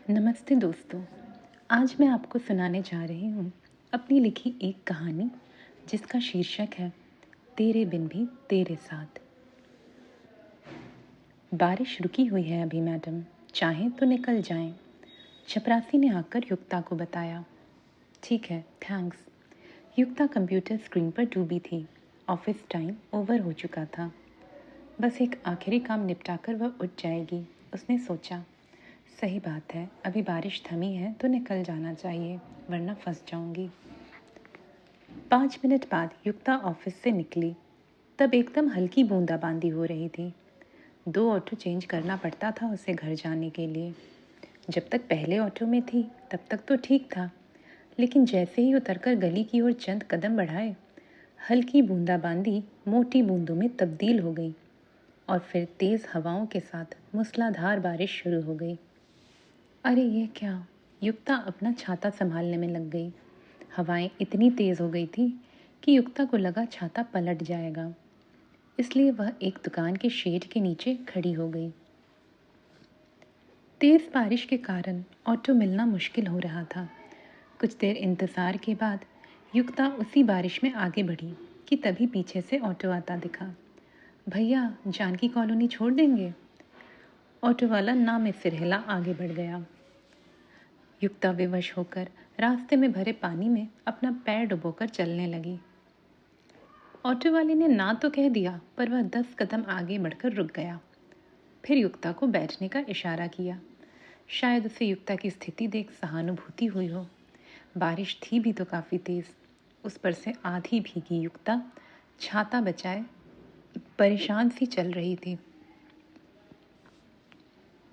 नमस्ते दोस्तों। आज मैं आपको सुनाने जा रही हूँ अपनी लिखी एक कहानी जिसका शीर्षक है तेरे बिन भी तेरे साथ। बारिश रुकी हुई है अभी मैडम, चाहें तो निकल जाएं। चपरासी ने आकर युक्ता को बताया। ठीक है, थैंक्स। युक्ता कंप्यूटर स्क्रीन पर डूबी थी। ऑफिस टाइम ओवर हो चुका था। बस एक आखिरी काम निपटाकर वह उठ जाएगी, उसने सोचा। सही बात है, अभी बारिश थमी है तो निकल जाना चाहिए, वरना फंस जाऊंगी। 5 मिनट बाद युक्ता ऑफिस से निकली। तब एकदम हल्की बूंदाबांदी हो रही थी। 2 ऑटो चेंज करना पड़ता था उसे घर जाने के लिए। जब तक पहले ऑटो में थी तब तक तो ठीक था, लेकिन जैसे ही उतरकर गली की ओर चंद कदम बढ़ाए, हल्की बूंदाबांदी मोटी बूंदों में तब्दील हो गई और फिर तेज हवाओं के साथ मूसलाधार बारिश शुरू हो गई। अरे ये क्या! युक्ता अपना छाता संभालने में लग गई। हवाएं इतनी तेज हो गई थी कि युक्ता को लगा छाता पलट जाएगा, इसलिए वह एक दुकान के शेड के नीचे खड़ी हो गई। तेज बारिश के कारण ऑटो मिलना मुश्किल हो रहा था। कुछ देर इंतजार के बाद युक्ता उसी बारिश में आगे बढ़ी कि तभी पीछे से ऑटो आता दिखा। भैया, जानकी कॉलोनी छोड़ देंगे? ऑटो वाला ना में सिर हिला आगे बढ़ गया। युक्ता विवश होकर रास्ते में भरे पानी में अपना पैर डुबोकर चलने लगी। ऑटो वाले ने ना तो कह दिया, पर वह 10 कदम आगे बढ़कर रुक गया। फिर युक्ता को बैठने का इशारा किया। शायद उसे युक्ता की स्थिति देख सहानुभूति हुई हो। बारिश थी भी तो काफ़ी तेज। उस पर से आधी भीगी युक्ता छाता बचाए परेशान सी चल रही थी।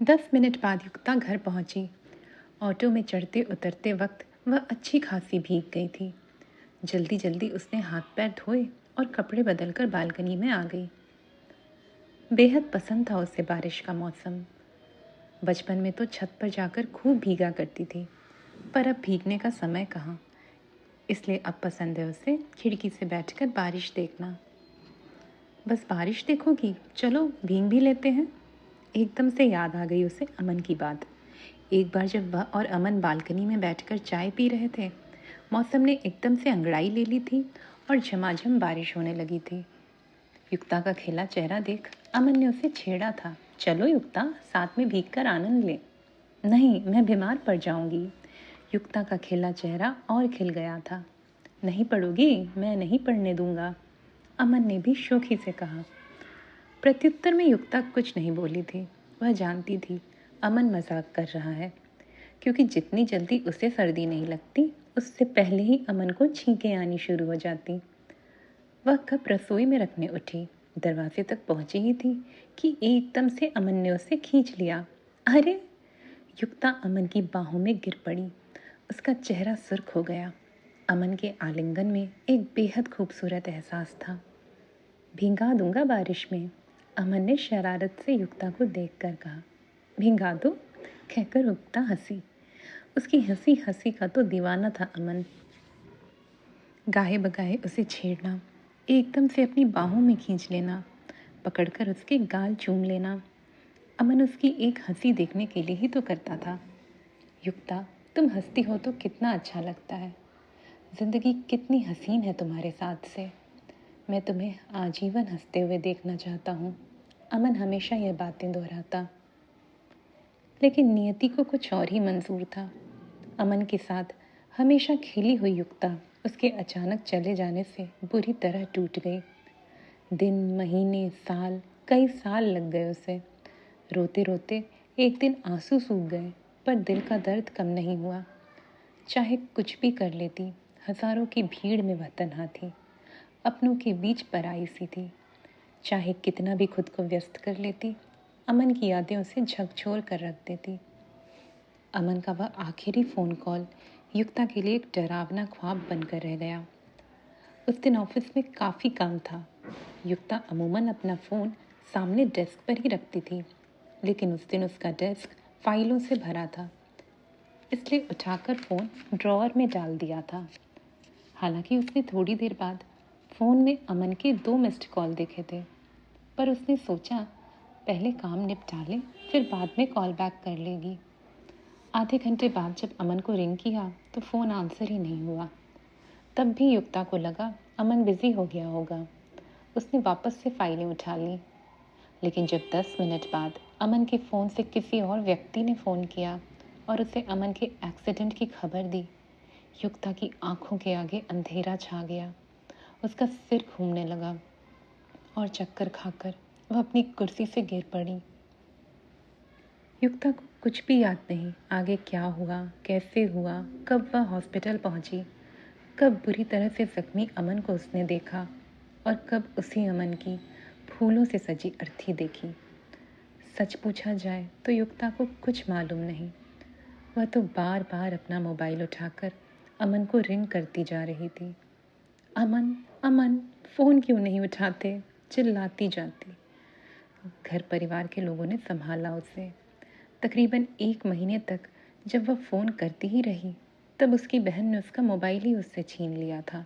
10 मिनट बाद युक्ता घर पहुंची। ऑटो में चढ़ते उतरते वक्त वह अच्छी खासी भीग गई थी। जल्दी जल्दी उसने हाथ पैर धोए और कपड़े बदलकर बालकनी में आ गई। बेहद पसंद था उसे बारिश का मौसम। बचपन में तो छत पर जाकर खूब भीगा करती थी, पर अब भीगने का समय कहाँ, इसलिए अब पसंद है उसे खिड़की से बैठकर बारिश देखना। बस बारिश देखोगी? चलो भीग भी लेते हैं। एकदम से याद आ गई उसे अमन की बात। एक बार जब वह और अमन बालकनी में बैठकर चाय पी रहे थे, मौसम ने एकदम से अंगड़ाई ले ली थी और झमाझम बारिश होने लगी थी। युक्ता का खिला चेहरा देख अमन ने उसे छेड़ा था। चलो युक्ता, साथ में भीगकर आनंद ले। नहीं, मैं बीमार पड़ जाऊंगी। युक्ता का खिला चेहरा और खिल गया था। नहीं पड़ोगी? मैं नहीं पड़ने दूंगा, अमन ने भी शोखी से कहा। प्रत्युत्तर में युक्ता कुछ नहीं बोली थी। वह जानती थी अमन मजाक कर रहा है, क्योंकि जितनी जल्दी उसे सर्दी नहीं लगती, उससे पहले ही अमन को छींकें आनी शुरू हो जाती। वह कप रसोई में रखने उठी, दरवाजे तक पहुंची ही थी कि एकदम से अमन ने उसे खींच लिया। अरे! युक्ता अमन की बाहों में गिर पड़ी। उसका चेहरा सुर्ख हो गया। अमन के आलिंगन में एक बेहद खूबसूरत एहसास था। भिंगा दूंगा बारिश में, अमन ने शरारत से युक्ता को देखकर कहा। भिंगा दो, कहकर युक्ता हंसी। उसकी हंसी हंसी का तो दीवाना था अमन। गाहे बगाहे उसे छेड़ना, एकदम से अपनी बाहों में खींच लेना, पकड़कर उसके गाल चूम लेना, अमन उसकी एक हंसी देखने के लिए ही तो करता था। युक्ता, तुम हंसती हो तो कितना अच्छा लगता है। जिंदगी कितनी हसीन है तुम्हारे साथ से। मैं तुम्हें आजीवन हंसते हुए देखना चाहता हूँ, अमन हमेशा यह बातें दोहराता। लेकिन नियति को कुछ और ही मंजूर था। अमन के साथ हमेशा खेली हुई युक्ता उसके अचानक चले जाने से बुरी तरह टूट गई। दिन, महीने, साल, कई साल लग गए उसे। रोते रोते एक दिन आंसू सूख गए, पर दिल का दर्द कम नहीं हुआ। चाहे कुछ भी कर लेती, हजारों की भीड़ में वह तन्हा थी, अपनों के बीच पराई सी थी। चाहे कितना भी खुद को व्यस्त कर लेती, अमन की यादें उसे झकझोर कर रख देती। अमन का वह आखिरी फ़ोन कॉल युक्ता के लिए एक डरावना ख्वाब बनकर रह गया। उस दिन ऑफिस में काफ़ी काम था। युक्ता अमूमन अपना फ़ोन सामने डेस्क पर ही रखती थी, लेकिन उस दिन उसका डेस्क फाइलों से भरा था, इसलिए उठाकर फ़ोन ड्रॉअर में डाल दिया था। हालांकि उसने थोड़ी देर बाद फ़ोन में अमन के 2 मिस्ड कॉल देखे थे, पर उसने सोचा पहले काम निपटा ले, फिर बाद में कॉल बैक कर लेगी। आधे घंटे बाद जब अमन को रिंग किया तो फ़ोन आंसर ही नहीं हुआ। तब भी युक्ता को लगा अमन बिजी हो गया होगा। उसने वापस से फाइलें उठा ली, लेकिन जब 10 मिनट बाद अमन के फ़ोन से किसी और व्यक्ति ने फ़ोन किया और उसे अमन के एक्सीडेंट की खबर दी, युक्ता की आंखों के आगे अंधेरा छा गया। उसका सिर घूमने लगा और चक्कर खाकर वह अपनी कुर्सी से गिर पड़ी। युक्ता को कुछ भी याद नहीं, आगे क्या हुआ, कैसे हुआ, कब वह हॉस्पिटल पहुंची, कब बुरी तरह से जख्मी अमन को उसने देखा और कब उसी अमन की फूलों से सजी अर्थी देखी। सच पूछा जाए तो युक्ता को कुछ मालूम नहीं। वह तो बार बार अपना मोबाइल उठाकर अमन को रिंग करती जा रही थी। अमन, अमन, फ़ोन क्यों नहीं उठाते, चिल्लाती जाती। घर परिवार के लोगों ने संभाला उसे। तकरीबन 1 महीने तक जब वह फ़ोन करती ही रही, तब उसकी बहन ने उसका मोबाइल ही उससे छीन लिया था।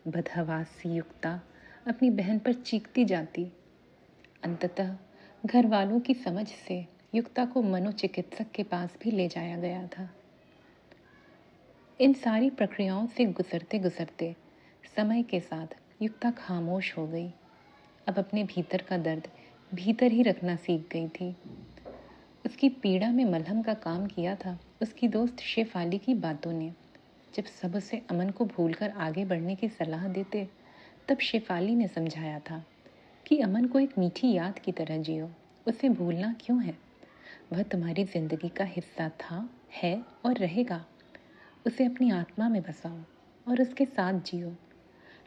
बदहवास सी युक्ता अपनी बहन पर चीखती जाती। अंततः घर वालों की समझ से युक्ता को मनोचिकित्सक के पास भी ले जाया गया था। इन सारी प्रक्रियाओं से गुजरते गुजरते समय के साथ युक्ता खामोश हो गई। अब अपने भीतर का दर्द भीतर ही रखना सीख गई थी। उसकी पीड़ा में मलहम का काम किया था उसकी दोस्त शेफाली की बातों ने। जब सब उसे अमन को भूलकर आगे बढ़ने की सलाह देते, तब शेफाली ने समझाया था कि अमन को एक मीठी याद की तरह जियो, उसे भूलना क्यों है। वह तुम्हारी जिंदगी का हिस्सा था, है और रहेगा। उसे अपनी आत्मा में बसाओ और उसके साथ जियो।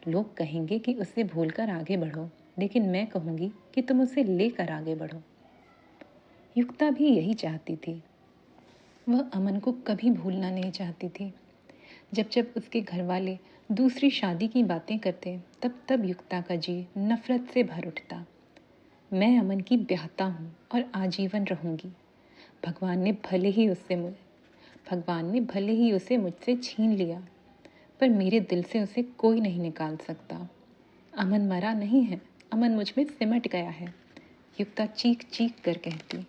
लोग कहेंगे कि उसे भूलकर आगे बढ़ो, लेकिन मैं कहूँगी कि तुम उसे लेकर आगे बढ़ो। युक्ता भी यही चाहती थी। वह अमन को कभी भूलना नहीं चाहती थी। जब जब उसके घर वाले दूसरी शादी की बातें करते, तब तब युक्ता का जी नफरत से भर उठता। मैं अमन की ब्याहता हूँ और आजीवन रहूँगी। भगवान ने भले ही उसे मुझसे छीन लिया, पर मेरे दिल से उसे कोई नहीं निकाल सकता। अमन मरा नहीं है, अमन मुझ में सिमट गया है, युक्ता चीख चीख कर कहती।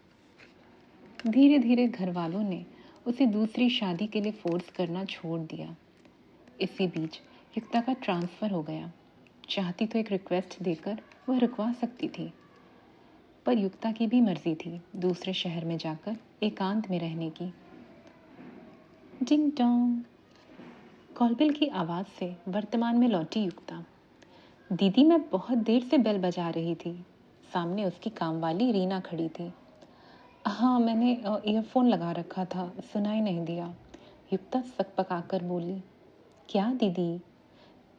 धीरे धीरे घर वालों ने उसे दूसरी शादी के लिए फोर्स करना छोड़ दिया। इसी बीच युक्ता का ट्रांसफ़र हो गया। चाहती तो एक रिक्वेस्ट देकर वह रुकवा सकती थी, पर युक्ता की भी मर्जी थी दूसरे शहर में जाकर एकांत में रहने की। डिंग डोंग, कॉलबिल की आवाज़ से वर्तमान में लौटी युक्ता। दीदी, मैं बहुत देर से बेल बजा रही थी। सामने उसकी कामवाली रीना खड़ी थी। हाँ, मैंने ईयरफोन लगा रखा था, सुनाई नहीं दिया, युक्ता सकपकाकर बोली। क्या दीदी?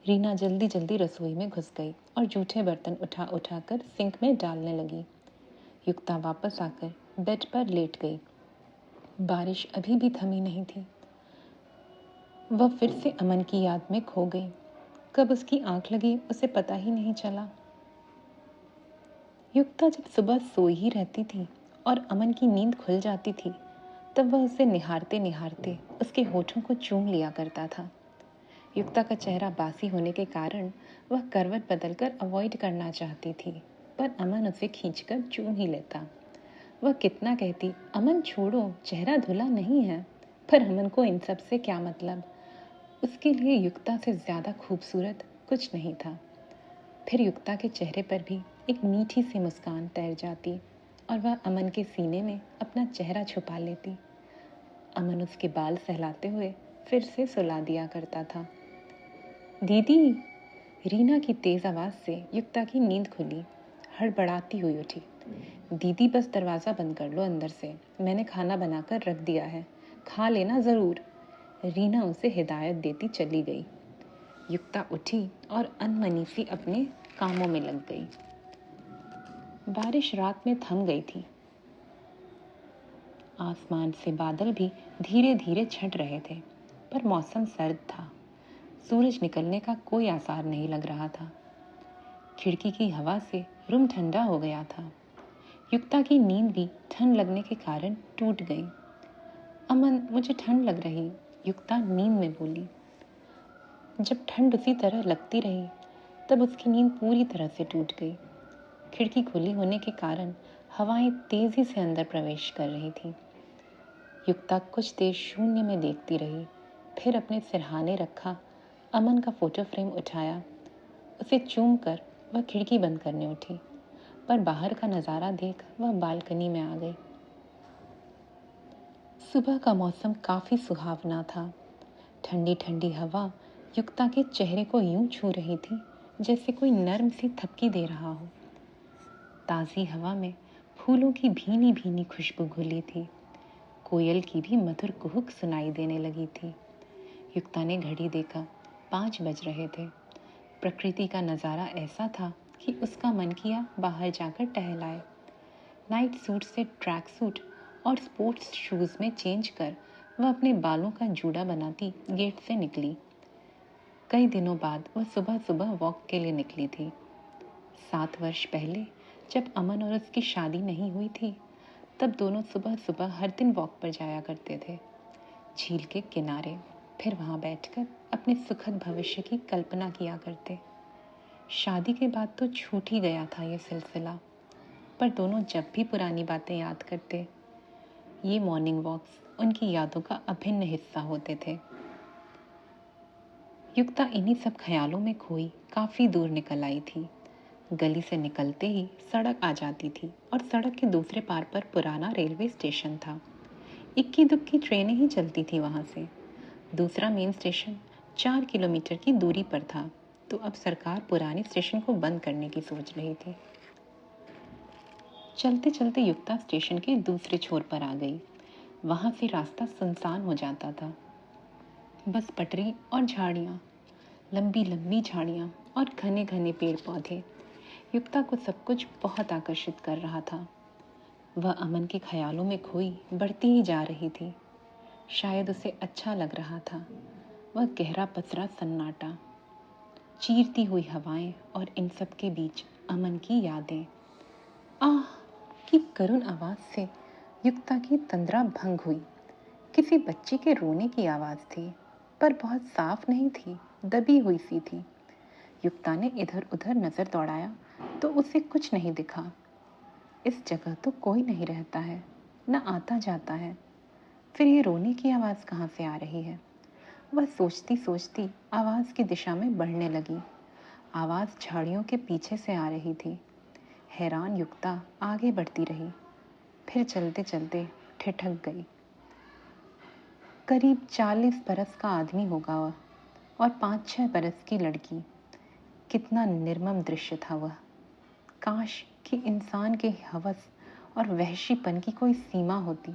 रीना जल्दी जल्दी रसोई में घुस गई और जूठे बर्तन उठा उठा कर सिंक में डालने लगी। युक्ता वापस आकर बेड पर लेट गई। बारिश अभी भी थमी नहीं थी। वह फिर से अमन की याद में खो गई। कब उसकी आंख लगी उसे पता ही नहीं चला। युक्ता जब सुबह सोई ही रहती थी और अमन की नींद खुल जाती थी, तब वह उसे निहारते निहारते उसके होठों को चूम लिया करता था। युक्ता का चेहरा बासी होने के कारण वह करवट बदलकर अवॉइड करना चाहती थी, पर अमन उसे खींचकर चूम ही लेता। वह कितना कहती, अमन छोड़ो, चेहरा धुला नहीं है, पर अमन को इन सब से क्या मतलब। उसके लिए युक्ता से ज़्यादा खूबसूरत कुछ नहीं था। फिर युक्ता के चेहरे पर भी एक मीठी सी मुस्कान तैर जाती और वह अमन के सीने में अपना चेहरा छुपा लेती। अमन उसके बाल सहलाते हुए फिर से सुला दिया करता था। दीदी, रीना की तेज़ आवाज़ से युक्ता की नींद खुली। हड़बड़ाती हुई उठी। दीदी, बस दरवाज़ा बंद कर लो अंदर से, मैंने खाना बनाकर रख दिया है, खा लेना ज़रूर। रीना उसे हिदायत देती चली गई। युक्ता उठी और अनमनी सी अपने कामों में लग गई। बारिश रात में थम गई थी। आसमान से बादल भी धीरे धीरे छट रहे थे, पर मौसम सर्द था। सूरज निकलने का कोई आसार नहीं लग रहा था। खिड़की की हवा से रूम ठंडा हो गया था। युक्ता की नींद भी ठंड लगने के कारण टूट गई। अमन, मुझे ठंड लग रही, युक्ता नींद में बोली। जब ठंड उसी तरह लगती रही, तब उसकी नींद पूरी तरह से टूट गई। खिड़की खुली होने के कारण हवाएं तेजी से अंदर प्रवेश कर रही थी। युक्ता कुछ देर शून्य में देखती रही, फिर अपने सिरहाने रखा अमन का फोटो फ्रेम उठाया। उसे चूम कर वह खिड़की बंद करने उठी, पर बाहर का नज़ारा देख वह बालकनी में आ गई। सुबह का मौसम काफ़ी सुहावना था। ठंडी ठंडी हवा युक्ता के चेहरे को यूं छू रही थी जैसे कोई नर्म सी थपकी दे रहा हो। ताज़ी हवा में फूलों की भीनी भीनी खुशबू घुली थी। कोयल की भी मधुर कुहुक सुनाई देने लगी थी। युक्ता ने घड़ी देखा, 5 बज रहे थे। प्रकृति का नज़ारा ऐसा था कि उसका मन किया बाहर जाकर टहलाए। नाइट सूट से ट्रैक सूट और स्पोर्ट्स शूज़ में चेंज कर वह अपने बालों का जूड़ा बनाती गेट से निकली। कई दिनों बाद वह सुबह सुबह वॉक के लिए निकली थी। 7 वर्ष पहले जब अमन और उसकी शादी नहीं हुई थी, तब दोनों सुबह सुबह हर दिन वॉक पर जाया करते थे, झील के किनारे। फिर वहाँ बैठकर अपने सुखद भविष्य की कल्पना किया करते। शादी के बाद तो छूट ही गया था ये सिलसिला, पर दोनों जब भी पुरानी बातें याद करते, ये मॉर्निंग वॉक्स उनकी यादों का अभिन्न हिस्सा होते थे। युक्ता इन्हीं सब ख्यालों में खोई काफ़ी दूर निकल आई थी। गली से निकलते ही सड़क आ जाती थी और सड़क के दूसरे पार पर पुराना रेलवे स्टेशन था। इक्की दुक्की ट्रेनें ही चलती थी वहाँ से। दूसरा मेन स्टेशन 4 किलोमीटर की दूरी पर था, तो अब सरकार पुराने स्टेशन को बंद करने की सोच रही थी। चलते चलते युक्ता स्टेशन के दूसरे छोर पर आ गई। वहाँ से रास्ता सुनसान हो जाता था। बस पटरी और झाड़ियाँ, लंबी लंबी झाड़ियाँ और घने घने पेड़ पौधे। युक्ता को सब कुछ बहुत आकर्षित कर रहा था। वह अमन के ख्यालों में खोई बढ़ती ही जा रही थी। शायद उसे अच्छा लग रहा था। वह गहरा पसरा सन्नाटा, चीरती हुई हवाएं और इन सब के बीच अमन की यादें। आह की करुण आवाज़ से युक्ता की तंद्रा भंग हुई। किसी बच्चे के रोने की आवाज़ थी, पर बहुत साफ नहीं थी, दबी हुई सी थी। युक्ता ने इधर उधर नज़र दौड़ाया तो उसे कुछ नहीं दिखा। इस जगह तो कोई नहीं रहता है, न आता जाता है, फिर ये रोने की आवाज़ कहाँ से आ रही है? वह सोचती सोचती आवाज़ की दिशा में बढ़ने लगी। आवाज़ झाड़ियों के पीछे से आ रही थी। हैरान युक्ता आगे बढ़ती रही, फिर चलते चलते ठिठक गई। करीब 40 बरस का आदमी होगा वह, और 5-6 बरस की लड़की। कितना निर्मम दृश्य था वह। काश कि इंसान के हवस और वहशीपन की कोई सीमा होती।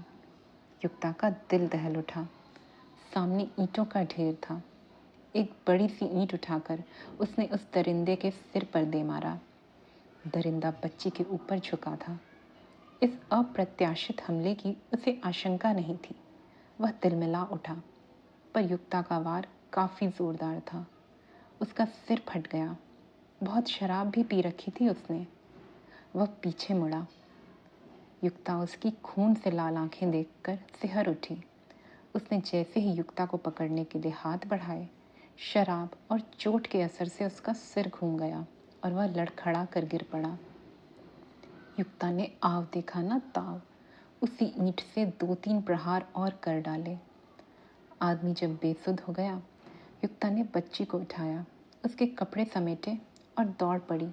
युक्ता का दिल दहल उठा। सामने ईंटों का ढेर था। एक बड़ी सी ईंट उठाकर उसने उस दरिंदे के सिर पर दे मारा। दरिंदा बच्ची के ऊपर झुका था। इस अप्रत्याशित हमले की उसे आशंका नहीं थी। वह तिलमिला उठा, पर युक्ता का वार काफ़ी ज़ोरदार था। उसका सिर फट गया। बहुत शराब भी पी रखी थी उसने। वह पीछे मुड़ा। युक्ता उसकी खून से लाल आंखें देखकर सिहर उठी। उसने जैसे ही युक्ता को पकड़ने के लिए हाथ बढ़ाए, शराब और चोट के असर से उसका सिर घूम गया और वह लड़खड़ा कर गिर पड़ा। युक्ता ने आव देखा ना ताव, उसी ईंट से 2-3 प्रहार और कर डाले। आदमी जब बेसुध हो गया, युक्ता ने बच्ची को उठाया, उसके कपड़े समेटे और दौड़ पड़ी।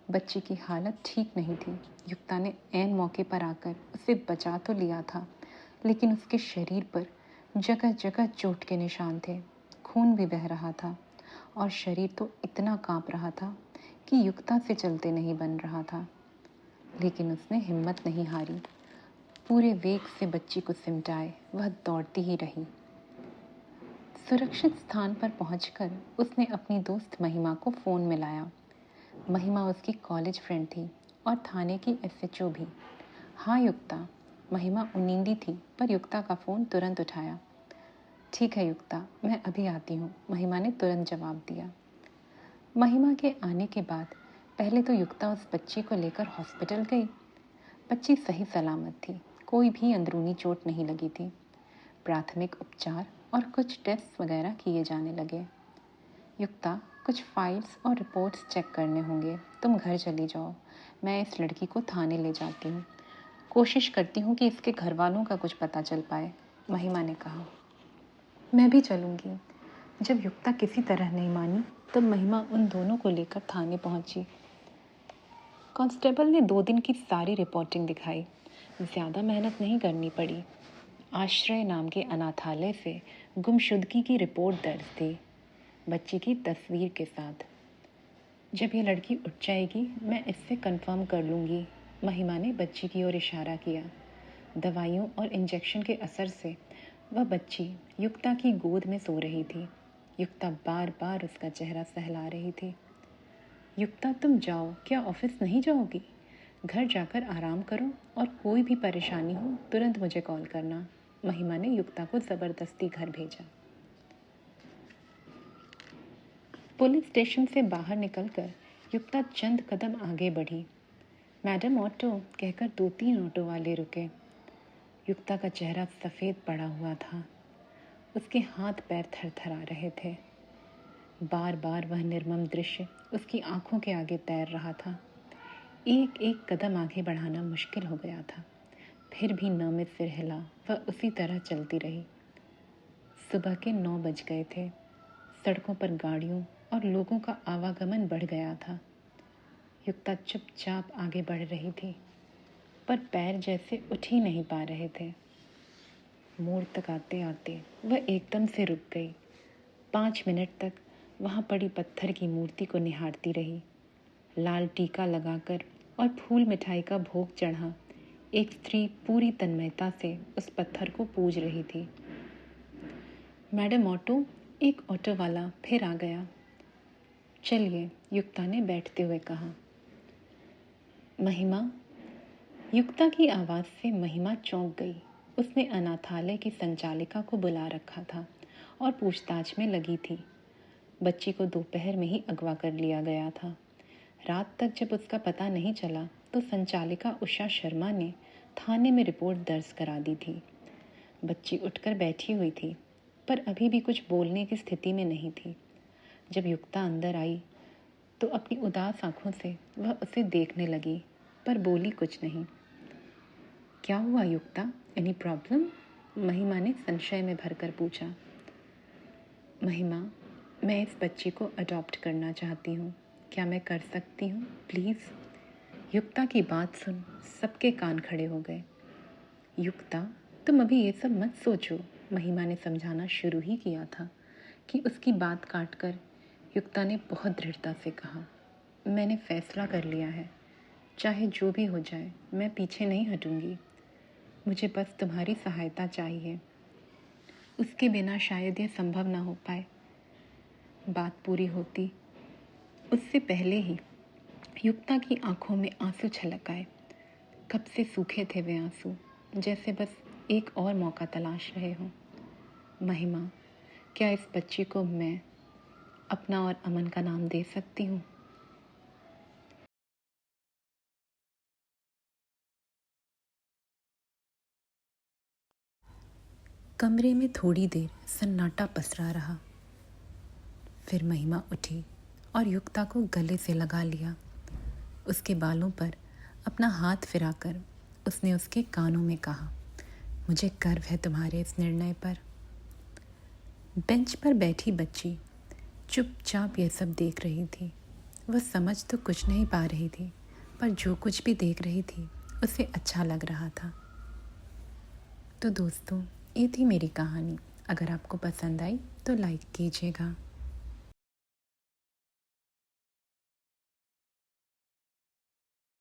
बच्ची की हालत ठीक नहीं थी। युक्ता ने ऐन मौके पर आकर उसे बचा तो लिया था, लेकिन उसके शरीर पर जगह जगह चोट के निशान थे। खून भी बह रहा था और शरीर तो इतना कांप रहा था कि युक्ता से चलते नहीं बन रहा था। लेकिन उसने हिम्मत नहीं हारी। पूरे वेग से बच्ची को सिमटाए वह दौड़ती ही रही। सुरक्षित स्थान पर पहुंचकर उसने अपनी दोस्त महिमा को फ़ोन मिलाया। महिमा उसकी कॉलेज फ्रेंड थी और थाने की एसएचओ भी। हाँ युक्ता, महिमा उन्नीदी थी, पर युक्ता का फ़ोन तुरंत उठाया। ठीक है युक्ता, मैं अभी आती हूँ, महिमा ने तुरंत जवाब दिया। महिमा के आने के बाद पहले तो युक्ता उस बच्ची को लेकर हॉस्पिटल गई। बच्ची सही सलामत थी, कोई भी अंदरूनी चोट नहीं लगी थी। प्राथमिक उपचार और कुछ टेस्ट वगैरह किए जाने लगे। युक्ता, कुछ फाइल्स और रिपोर्ट्स चेक करने होंगे, तुम घर चली जाओ, मैं इस लड़की को थाने ले जाती हूँ। कोशिश करती हूँ कि इसके घर वालों का कुछ पता चल पाए, महिमा ने कहा। मैं भी चलूँगी। जब युक्ता किसी तरह नहीं मानी, तब महिमा उन दोनों को लेकर थाने पहुंची। कांस्टेबल ने 2 दिन की सारी रिपोर्टिंग दिखाई। ज़्यादा मेहनत नहीं करनी पड़ी। आश्रय नाम के अनाथालय से गुमशुदगी की रिपोर्ट दर्ज थी, बच्ची की तस्वीर के साथ। जब ये लड़की उठ जाएगी, मैं इससे कंफर्म कर लूँगी, महिमा ने बच्ची की ओर इशारा किया। दवाइयों और इंजेक्शन के असर से वह बच्ची युक्ता की गोद में सो रही थी। युक्ता बार बार उसका चेहरा सहला रही थी। युक्ता, तुम जाओ, क्या ऑफिस नहीं जाओगी? घर जाकर आराम करो और कोई भी परेशानी हो तुरंत मुझे कॉल करना, महिमा ने युक्ता को ज़बरदस्ती घर भेजा। पुलिस स्टेशन से बाहर निकलकर युक्ता चंद कदम आगे बढ़ी। मैडम, ऑटो, कहकर 2-3 ऑटो वाले रुके। युक्ता का चेहरा सफ़ेद पड़ा हुआ था। उसके हाथ पैर थरथरा रहे थे। बार बार वह निर्मम दृश्य उसकी आंखों के आगे तैर रहा था। एक एक कदम आगे बढ़ाना मुश्किल हो गया था। फिर भी न में सिर हिला, वह उसी तरह चलती रही। सुबह के 9 बज गए थे। सड़कों पर गाड़ियों और लोगों का आवागमन बढ़ गया था। युक्ता चुपचाप आगे बढ़ रही थी, पर पैर जैसे उठ ही नहीं पा रहे थे। मोड़ तक आते आते वह एकदम से रुक गई। 5 मिनट तक वहाँ पड़ी पत्थर की मूर्ति को निहारती रही। लाल टीका लगाकर और फूल मिठाई का भोग चढ़ा एक स्त्री पूरी तन्मयता से उस पत्थर को पूज रही थी। मैडम, ऑटो, एक ऑटो वाला फिर आ गया। चलिए, युक्ता ने बैठते हुए कहा। महिमा, युक्ता की आवाज़ से महिमा चौंक गई। उसने अनाथालय की संचालिका को बुला रखा था और पूछताछ में लगी थी। बच्ची को दोपहर में ही अगवा कर लिया गया था। रात तक जब उसका पता नहीं चला तो संचालिका उषा शर्मा ने थाने में रिपोर्ट दर्ज करा दी थी। बच्ची उठकर बैठी हुई थी, पर अभी भी कुछ बोलने की स्थिति में नहीं थी। जब युक्ता अंदर आई तो अपनी उदास आंखों से वह उसे देखने लगी, पर बोली कुछ नहीं। क्या हुआ युक्ता, एनी प्रॉब्लम? महिमा ने संशय में भरकर पूछा। महिमा, मैं इस बच्ची को अडॉप्ट करना चाहती हूँ। क्या मैं कर सकती हूँ, प्लीज़? युक्ता की बात सुन सबके कान खड़े हो गए। युक्ता, तुम अभी ये सब मत सोचो, महिमा ने समझाना शुरू ही किया था कि उसकी बात काटकर युक्ता ने बहुत दृढ़ता से कहा, मैंने फैसला कर लिया है। चाहे जो भी हो जाए, मैं पीछे नहीं हटूंगी। मुझे बस तुम्हारी सहायता चाहिए। उसके बिना शायद यह संभव ना हो पाए। बात पूरी होती उससे पहले ही युक्ता की आंखों में आंसू छलक आए। कब से सूखे थे वे आंसू, जैसे बस एक और मौका तलाश रहे हों। महिमा, क्या इस बच्ची को मैं अपना और अमन का नाम दे सकती हूँ? कमरे में थोड़ी देर सन्नाटा पसरा रहा। फिर महिमा उठी और युक्ता को गले से लगा लिया। उसके बालों पर अपना हाथ फिराकर उसने उसके कानों में कहा, मुझे गर्व है तुम्हारे इस निर्णय पर। बेंच पर बैठी बच्ची चुपचाप यह सब देख रही थी। वह समझ तो कुछ नहीं पा रही थी, पर जो कुछ भी देख रही थी उसे अच्छा लग रहा था। तो दोस्तों, ये थी मेरी कहानी। अगर आपको पसंद आई तो लाइक कीजिएगा।